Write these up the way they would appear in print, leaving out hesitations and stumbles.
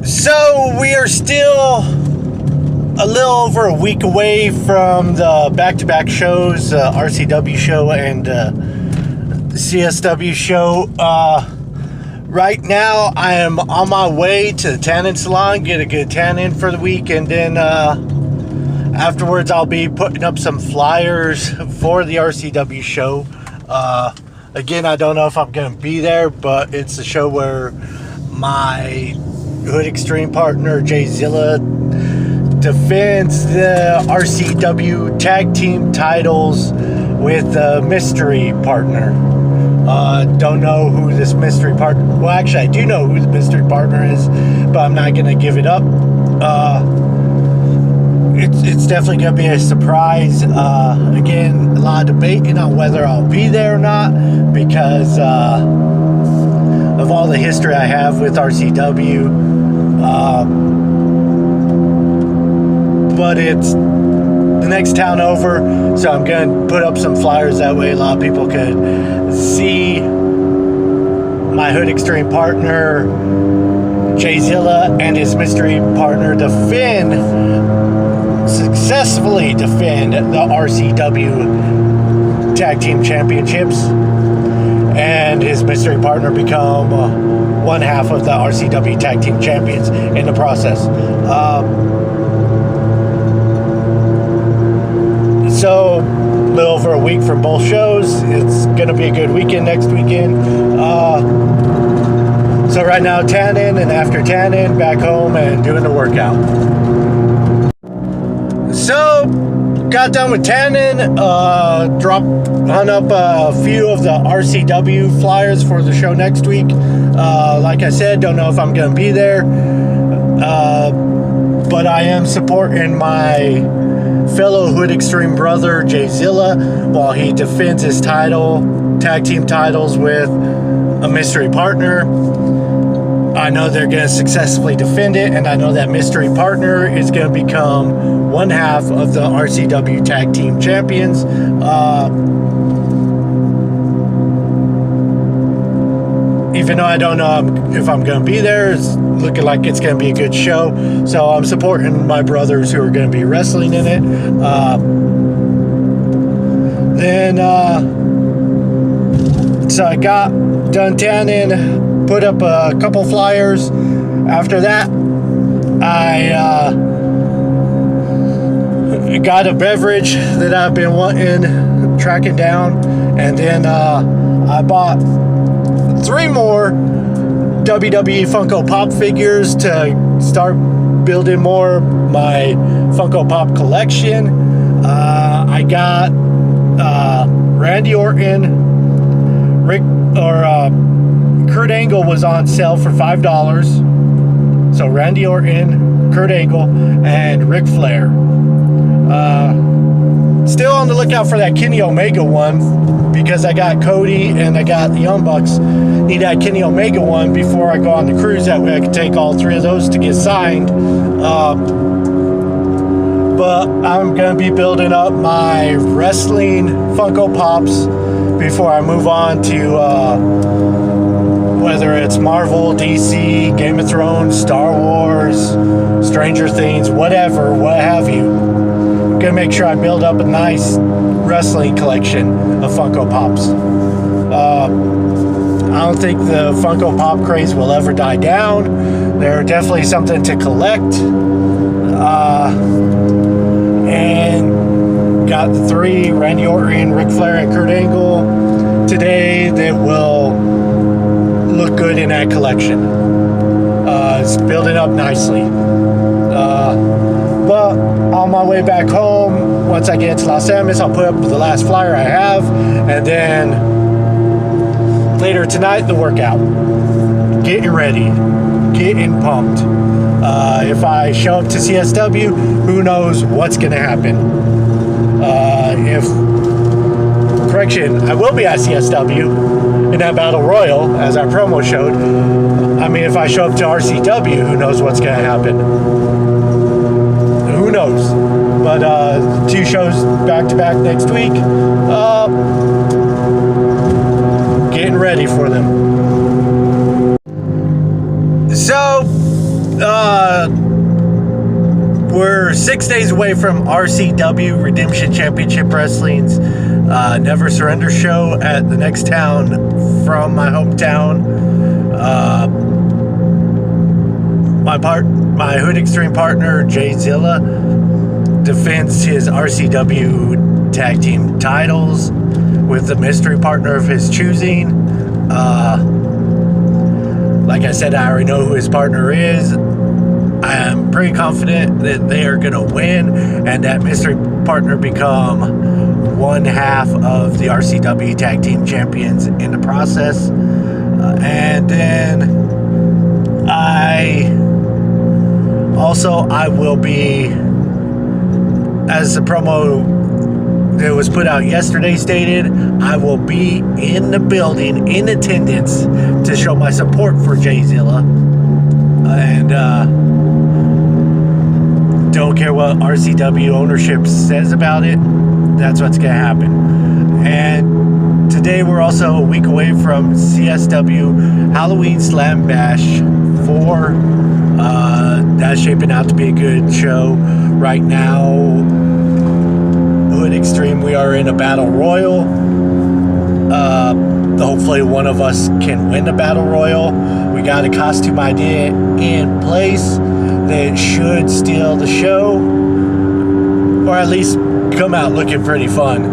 So we are still a little over a week away from the back-to-back shows, RCW show and CSW show. Right now I am on my way to the tanning salon, get a good tan in for the week, and then afterwards I'll be putting up some flyers for the RCW show. Again, I don't know if I'm going to be there, but it's a show where my Hood Xtreme partner, Jay Zilla, defends the RCW tag team titles with a mystery partner. Don't know who this mystery partner... Well, actually, I do know who the mystery partner is, but I'm not going to give it up. It's definitely going to be a surprise. Again, a lot of debating on whether I'll be there or not because of all the history I have with RCW. But it's the next town over, so I'm going to put up some flyers that way a lot of people could see my Hood Xtreme partner, Jay Zilla, and his mystery partner successfully defend the RCW Tag Team Championships, and his mystery partner become one half of the RCW Tag Team Champions in the process. So, a little over a week from both shows. It's going to be a good weekend next weekend. So right now, tanning, and after tanning, back home and doing the workout. So, got done with tanning, hung up a few of the RCW flyers for the show next week. Like I said, don't know if I'm going to be there, but I am supporting my fellow Hood Xtreme brother, Jay Zilla, while he defends his tag team titles with a mystery partner. I know they're going to successfully defend it, and I know that mystery partner is going to become one half of the RCW Tag Team Champions. Even though I don't know if I'm going to be there, it's looking like it's going to be a good show. So I'm supporting my brothers who are going to be wrestling in it. So I got done tanning, put up a couple flyers. After that, I got a beverage that I've been tracking down, and then I bought 3 more WWE Funko Pop figures to start building more my Funko Pop collection. I got Randy Orton, Kurt Angle was on sale for $5. So Randy Orton, Kurt Angle, and Ric Flair. Still on the lookout for that Kenny Omega one, because I got Cody and I got the Young Bucks. Need that Kenny Omega one before I go on the cruise. That way I can take all 3 of those to get signed. But I'm going to be building up my wrestling Funko Pops before I move on to whether it's Marvel, DC, Game of Thrones, Star Wars, Stranger Things, whatever, what have you. I'm going to make sure I build up a nice wrestling collection of Funko Pops. I don't think the Funko Pop craze will ever die down. They're definitely something to collect. And got the 3, Randy Orton, Ric Flair, and Kurt Angle today that will look good in that collection. It's building up nicely. But on my way back home, once I get to Los Angeles, I'll put up the last flyer I have, and then later tonight, the workout. Getting ready, getting pumped. If I show up to CSW, who knows what's going to happen. I will be at CSW in that Battle Royal, as our promo showed. I mean, if I show up to RCW, who knows what's going to happen. Who knows? But 2 shows back-to-back next week. Getting ready for them. So, 6 days away from RCW, Redemption Championship Wrestling's Never Surrender show at the next town from my hometown. My Hood Xtreme partner, Jay Zilla, defends his RCW tag team titles with a mystery partner of his choosing. Like I said, I already know who his partner is. I am pretty confident that they are going to win and that mystery partner become one half of the RCW tag team champions in the process. And then I will be, as the promo that was put out yesterday stated, I will be in the building in attendance to show my support for Jay Zilla. And don't care what RCW ownership says about it, that's what's going to happen. And today we're also a week away from CSW Halloween Slam Bash 4. That's shaping out to be a good show. Right now, Hood Xtreme, we are in a battle royal. Hopefully one of us can win the battle royal. We got a costume idea in place that should steal the show, or at least come out looking pretty fun.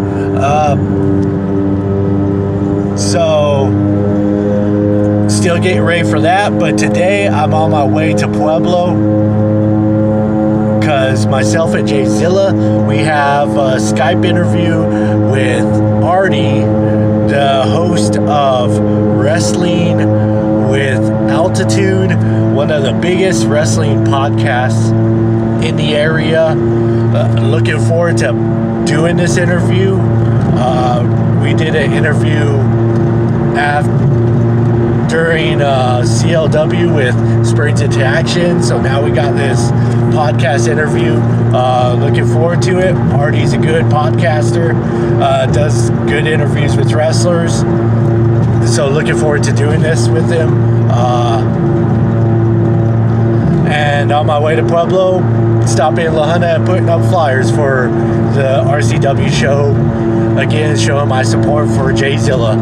So still getting ready for that, but today I'm on my way to Pueblo because myself and Jay Zilla, we have a Skype interview with Artie, the host of Wrestling with Altitude, one of the biggest wrestling podcasts in the area. Looking forward to doing this interview. We did an interview during CLW with Springs into Action, so now we got this podcast interview. Looking forward to it. Artie's a good podcaster, does good interviews with wrestlers, so looking forward to doing this with him. And on my way to Pueblo, stopping in La Junta and putting up flyers for the RCW show. Again, showing my support for Jay Zilla.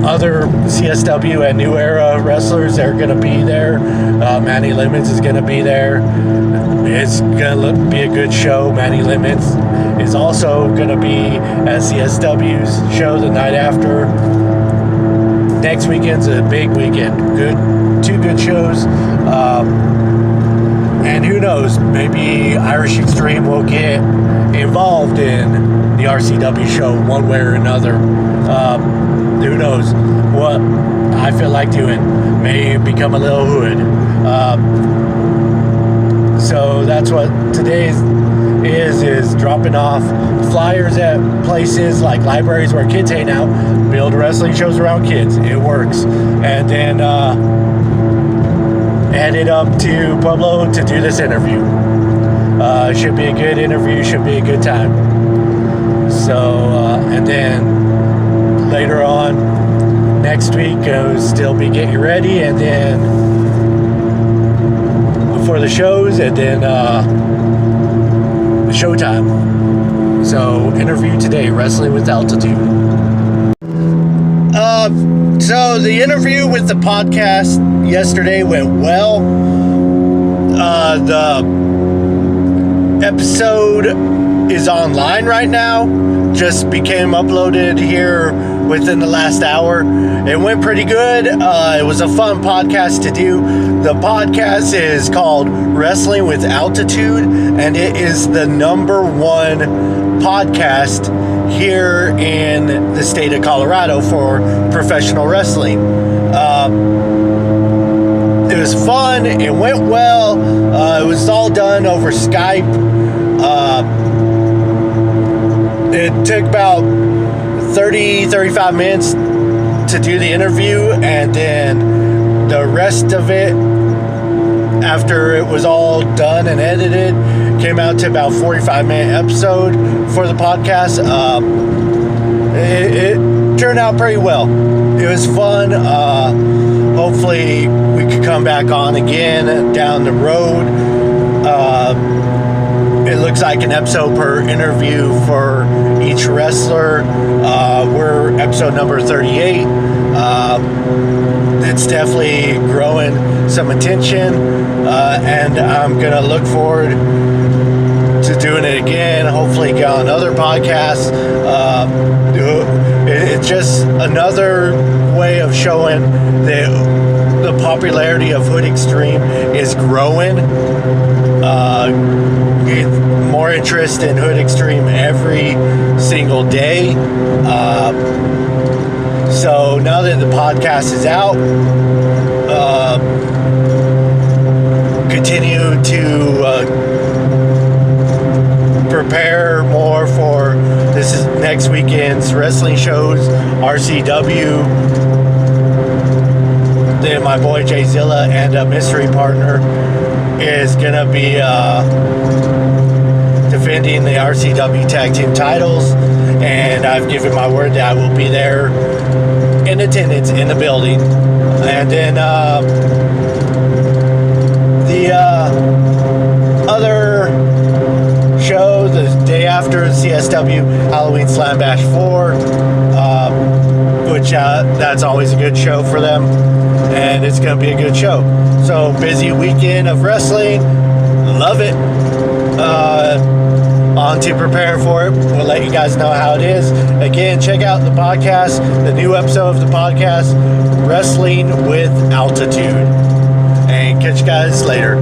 Other CSW and New Era wrestlers are going to be there. Manny Lemons is going to be there. It's going to be a good show. Manny Lemons is also going to be at CSW's show the night after. Next weekend's a big weekend. Two good shows. And who knows, maybe Irish Xtreme will get involved in the RCW show one way or another. Who knows what I feel like doing. May become a little hood. So that's what today is dropping off flyers at places like libraries where kids hang out, build wrestling shows around kids. It works. And then headed up to Pueblo to do this interview. Should be a good interview, should be a good time. So, and then later on next week, I'll still be getting ready, and then for the shows, and then showtime. So, interview today, Wrestling with Altitude. So the interview with the podcast yesterday went well. The episode is online right now. Just became uploaded here within the last hour. It went pretty good. It was a fun podcast to do. The podcast is called Wrestling with Altitude, and it is the #1 podcast here in the state of Colorado for professional wrestling. It was fun. It went well. It was all done over Skype. It took about 35 minutes to do the interview, and then the rest of it, after it was all done and edited, came out to about 45-minute episode for the podcast. turned out pretty well. It was fun. Hopefully we could come back on again down the road. It looks like an episode per interview for each wrestler. We're episode number 38. It's definitely growing some attention, and I'm gonna look forward to doing it again. Hopefully get on other podcasts. It's just another way of showing the popularity of Hood Xtreme is growing. More interest in Hood Xtreme every single day. So now that the podcast is out, continue to prepare more for this is next weekend's wrestling shows. RCW, then my boy Jay Zilla and a mystery partner is gonna be defending the RCW tag team titles, and I've given my word that I will be there in attendance in the building. And then the other show the day after, CSW Halloween Slam Bash 4, which that's always a good show for them, and it's going to be a good show. So busy weekend of wrestling, love it. On to prepare for it. We'll let you guys know how it is. Again, check out the podcast, the new episode of the podcast, Wrestling with Altitude, and catch you guys later.